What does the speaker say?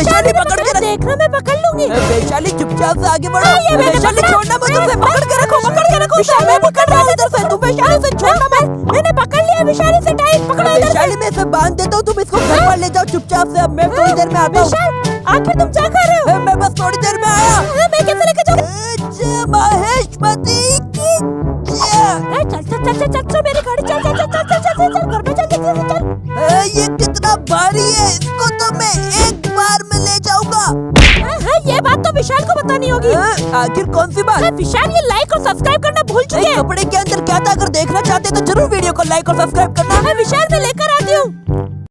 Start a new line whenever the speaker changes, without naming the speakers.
वैशाली पकड़ के
देखना, मैं पकड़ लूंगी।
वैशाली चुपचाप से आगे बढ़ो।
ये मैंने
वैशाली
पकड़ा।
छोड़ना मत उसे, पकड़ के रखो, पकड़ के रखो।
मैं पकड़ रहा हूँ इधर से, तुम वैशाली से छोड़ना। मैंने पकड़ लिया वैशाली से टाइट पकड़ो इधर से।
वैशाली मैं इसे बांध देता हूँ, तुम इसको घर पर ले जाओ चुपचाप से। अब मैं थोड़ी देर में आता हूँ।
आखिर तुम क्या कर रहे हो?
मैं बस थोड़ी देर में आया।
मैं कैसे लेके जाऊँ?
महेशमती की
चल चल चल चल चल मेरी गाड़ी, चल चल चल चल चल चल चल घर पे चल जल्दी से चल।
ये कितना भारी है, इसको तो मैं एक बार में ले जाऊंगा।
ये बात तो विशाल को बतानी होगी।
आखिर कौन सी बात?
विशाल ये लाइक और सब्सक्राइब करना भूल चुके हैं।
कपड़े के अंदर क्या था, अगर देखना चाहते तो जरूर वीडियो को लाइक और सब्सक्राइब करना।
विशाल मैं लेकर आती हूँ।